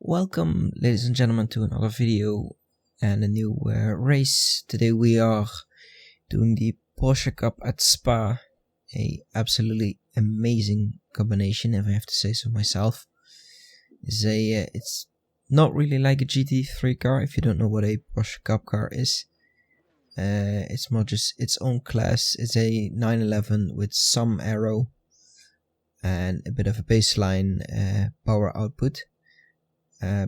Welcome, ladies and gentlemen, to another video and a new race. Today we are doing the Porsche Cup at Spa, a absolutely amazing combination, if I have to say so myself. It's not really like a GT3 car. If you don't know what a Porsche Cup car is, it's more just its own class. It's a 911 with some aero and a bit of a baseline power output.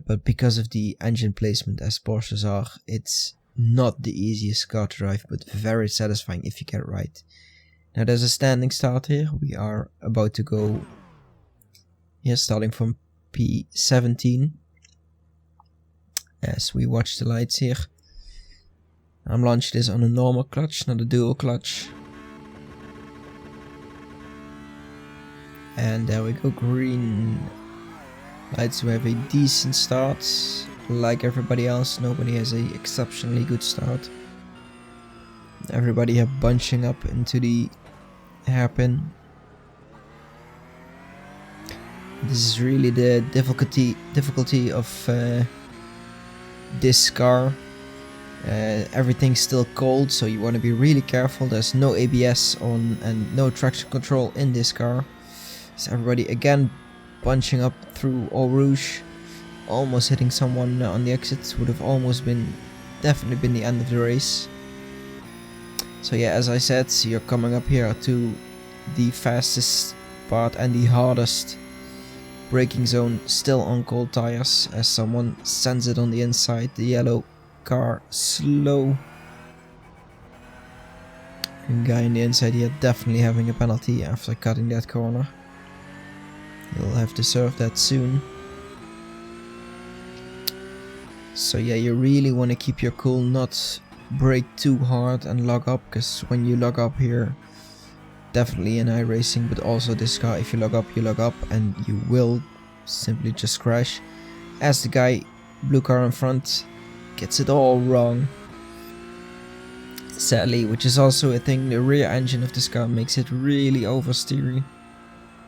But because of the engine placement as Porsches are, it's not the easiest car to drive, but very satisfying if you get it right. Now there's a standing start here. We are about to go here, starting from P17. As we watch the lights here. I'm launching this on a normal clutch, not a dual clutch. And there we go, green lights. We have a decent start. Like everybody else, nobody has a exceptionally good start. Everybody here bunching up into the hairpin. This is really the difficulty of this car. Everything's still cold, so you want to be really careful. There's no ABS on and no traction control in this car. So everybody again bunching up through Eau Rouge, almost hitting someone on the exit. Would have definitely been the end of the race. So yeah, as I said, you're coming up here to the fastest part and the hardest braking zone, still on cold tires, as someone sends it on the inside. The yellow car slow. And guy on the inside here definitely having a penalty after cutting that corner. He'll have to serve that soon. So yeah, you really want to keep your cool, not brake too hard and lock up, because when you lock up here, definitely in iRacing, but also this car, if you lock up and you will simply just crash, as the guy, blue car in front, gets it all wrong. Sadly, which is also a thing, the rear engine of this car makes it really oversteery.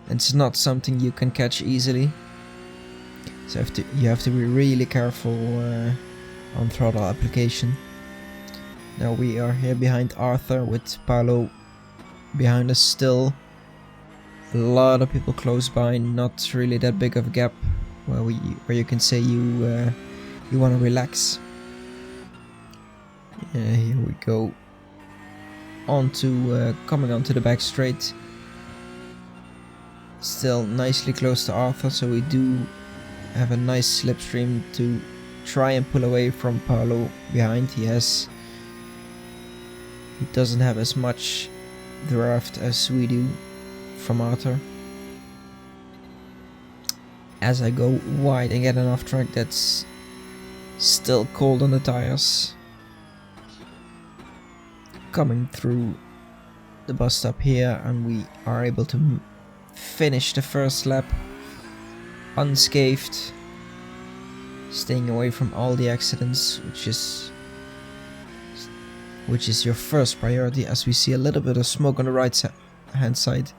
It's not something you can catch easily, so you have to be really careful on throttle application. Now we are here behind Arthur with Paolo behind us still. A lot of people close by, not really that big of a gap where you can say you want to relax. Yeah, here we go. Coming onto the back straight. Still nicely close to Arthur, so we do have a nice slipstream to try and pull away from Paolo behind. He doesn't have as much draft as we do from Arthur. As I go wide and get an off track that's still cold on the tires. Coming through the bus stop here, and we are able to finish the first lap unscathed, staying away from all the accidents, which is your first priority, as we see a little bit of smoke on the right hand side.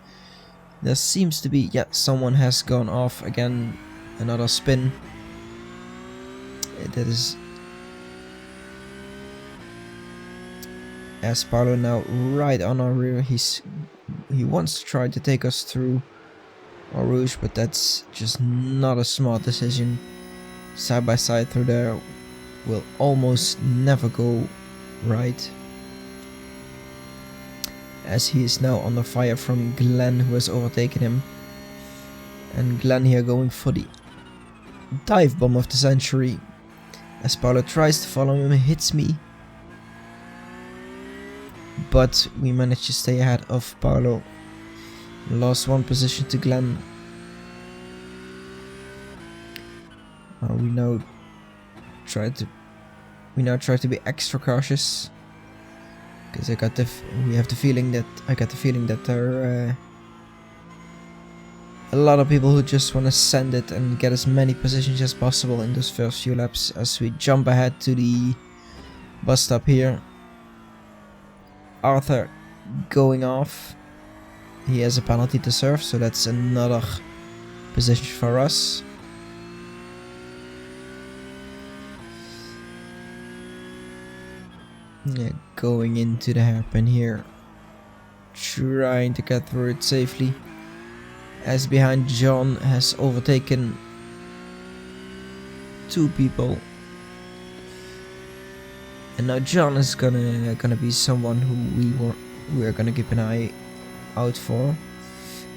There seems to be, yeah, someone has gone off again, another spin. That is as Paolo now right on our rear. He wants to try to take us through Eau Rouge, but that's just not a smart decision. Side by side through there will almost never go right, as he is now under fire from Glenn, who has overtaken him. And Glenn here going for the dive bomb of the century, as Paolo tries to follow him, hits me. But we managed to stay ahead of Paolo. Lost one position to Glenn. We now try to be extra cautious, because I got the feeling that there are a lot of people who just want to send it and get as many positions as possible in those first few laps. As we jump ahead to the bus stop here. Arthur going off. He has a penalty to serve, so that's another position for us. Yeah, going into the hairpin here, trying to get through it safely, as behind John has overtaken 2 people. And now John is gonna be someone who we're gonna keep an eye out for.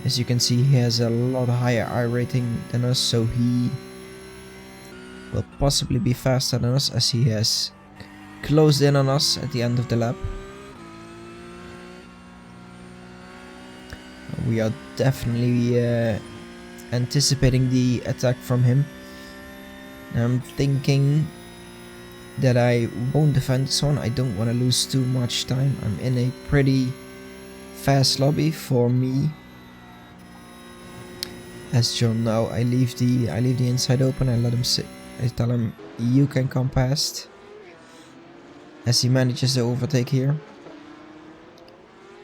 As you can see, he has a lot higher I rating than us, so he will possibly be faster than us, as he has closed in on us at the end of the lap. We are definitely anticipating the attack from him. I'm thinking that I won't defend this one. I don't want to lose too much time. I'm in a pretty fast lobby for me. As John now, I leave the inside open. I let him sit. I tell him you can come past. As he manages to overtake here.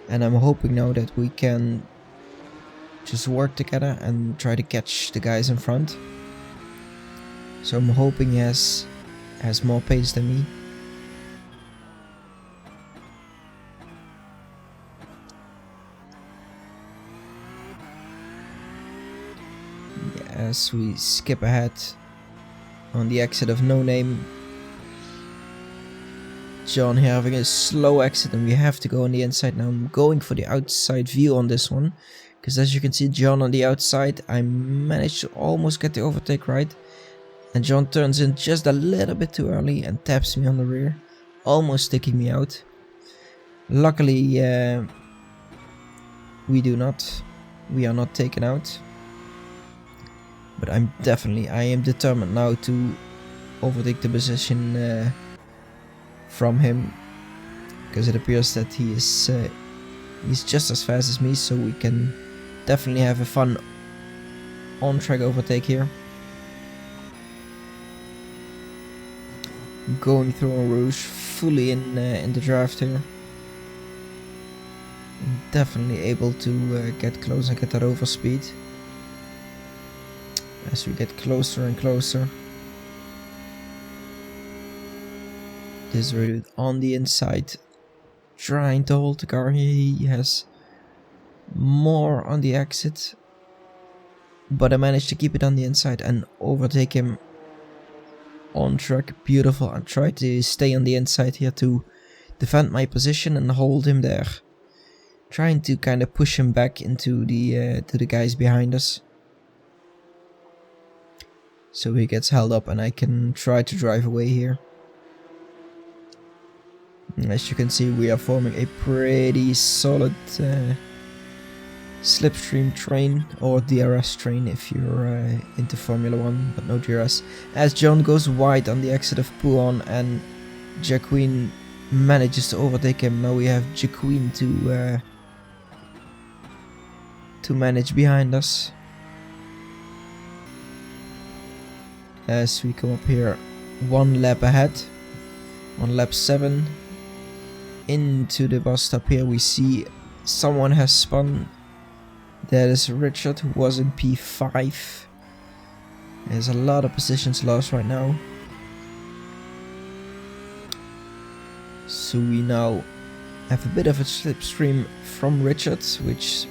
And I'm hoping now that we can just work together and try to catch the guys in front. So I'm hoping he has more pace than me. As we skip ahead on the exit of No Name. John here having a slow exit, and we have to go on the inside now. I'm going for the outside view on this one, because as you can see, John on the outside, I managed to almost get the overtake right. And John turns in just a little bit too early and taps me on the rear, almost taking me out. Luckily, we are not taken out. But I am determined now to overtake the position from him, because it appears that he's just as fast as me, so we can definitely have a fun on-track overtake here. Going through a Rouge, fully in the draft here. Definitely able to get close and get that overspeed. As we get closer and closer. This dude on the inside, trying to hold the car here. He has more on the exit, but I managed to keep it on the inside and overtake him on track. Beautiful. I try to stay on the inside here to defend my position and hold him there, trying to kind of push him back into the to the guys behind us, so he gets held up and I can try to drive away here. As you can see, we are forming a pretty solid slipstream train, or DRS train if you're into Formula 1, but no DRS. As John goes wide on the exit of Pouan and Jacqueline manages to overtake him. Now we have Jacqueline to manage behind us. As we come up here, 1 lap ahead, on lap 7. Into the bus stop here, we see someone has spun. That is Richard, who was in P5. There's a lot of positions lost right now. So we now have a bit of a slipstream from Richard, which,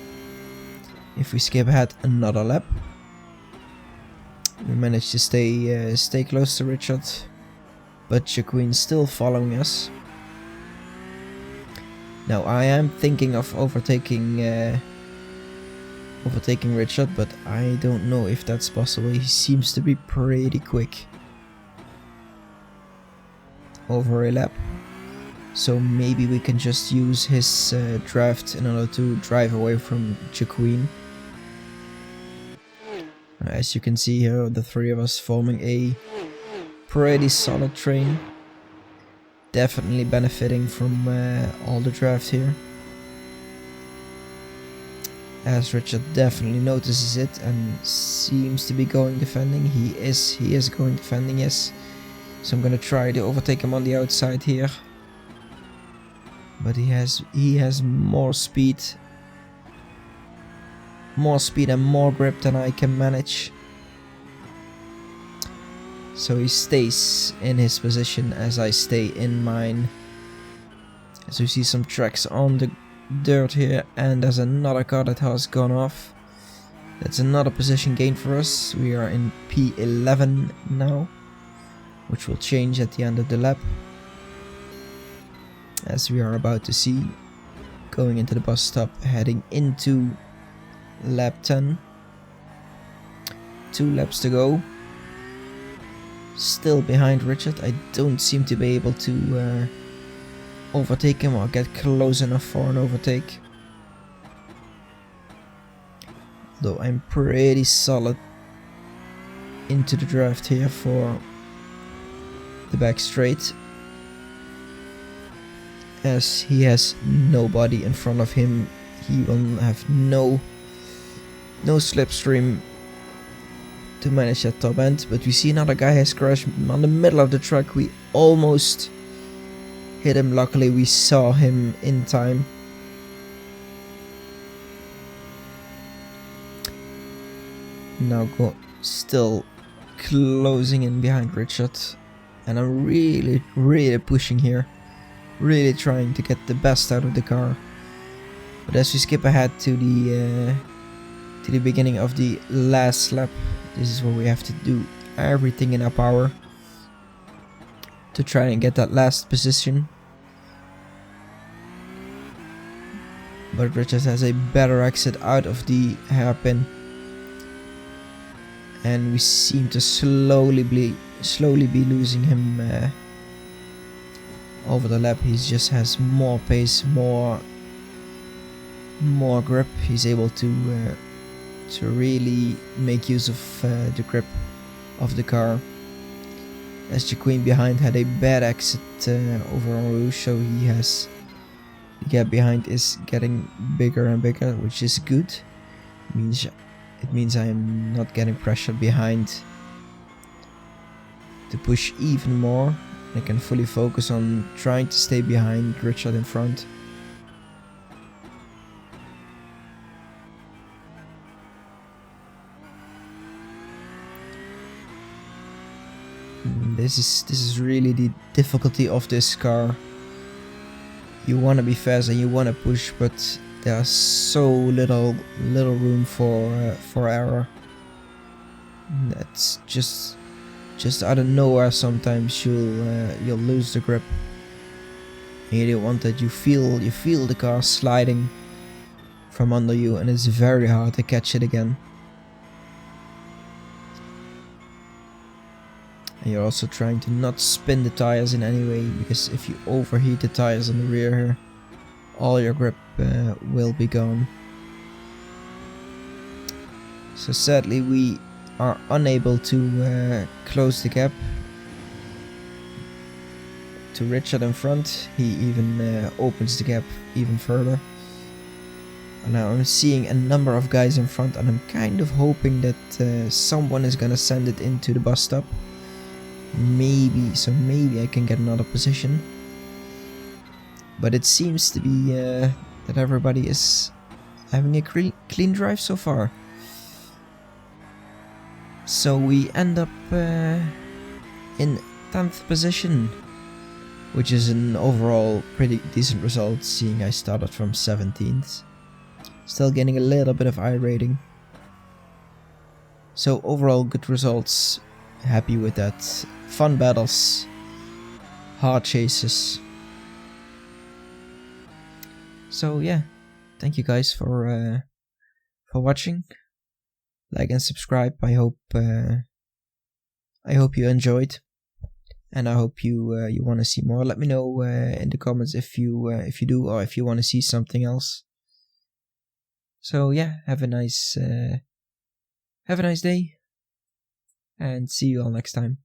if we skip ahead another lap, we managed to stay close to Richard, but Jacqueline still following us. Now I am thinking of overtaking Richard, but I don't know if that's possible. He seems to be pretty quick over a lap, so maybe we can just use his draft in order to drive away from Jacqueline. As you can see here, the 3 of us forming a pretty solid train. Definitely benefiting from all the draft here. As Richard definitely notices it and seems to be going defending. He is going defending, yes. So I'm gonna try to overtake him on the outside here. But he has more speed. More speed and more grip than I can manage. So he stays in his position as I stay in mine. As we see some tracks on the dirt here, and there's another car that has gone off. That's another position gain for us. We are in P11 now, which will change at the end of the lap, as we are about to see, going into the bus stop, heading into lap 10. 2 laps to go. Still behind Richard. I don't seem to be able to overtake him or get close enough for an overtake. Though I'm pretty solid into the draft here for the back straight, as he has nobody in front of him. He will have no slipstream to manage that top end. But we see another guy has crashed on the middle of the track. We almost hit him. Luckily we saw him in time. Now still closing in behind Richard, and I'm really pushing here, really trying to get the best out of the car. But as we skip ahead to the beginning of the last lap, this is where we have to do everything in our power to try and get that last position. But Richard has a better exit out of the hairpin, and we seem to slowly be losing him over the lap. He just has more pace, more grip. He's able to really make use of the grip of the car. As the Queen behind had a bad exit over on Rouge, so he has the gap behind is getting bigger and bigger, which is good. It means I am not getting pressured behind to push even more. I can fully focus on trying to stay behind Richard in front. This is really the difficulty of this car. You want to be fast and you want to push, but there's so little room for error. That's just out of nowhere. Sometimes you'll lose the grip. And you don't want that. You feel the car sliding from under you, and it's very hard to catch it again. And you're also trying to not spin the tires in any way, because if you overheat the tires on the rear here, all your grip will be gone. So sadly we are unable to close the gap to Richard in front. He even opens the gap even further. And now I'm seeing a number of guys in front, and I'm kind of hoping that someone is gonna send it into the bus stop. Maybe I can get another position. But it seems to be that everybody is having a clean drive so far. So we end up in 10th position, which is an overall pretty decent result, seeing I started from 17th. Still getting a little bit of I rating. So overall good results, happy with that. Fun battles, hard chases. So yeah, thank you guys for watching. Like and subscribe. I hope you enjoyed, and I hope you want to see more. Let me know in the comments if you do, or if you want to see something else. So yeah, have a nice day, and see you all next time.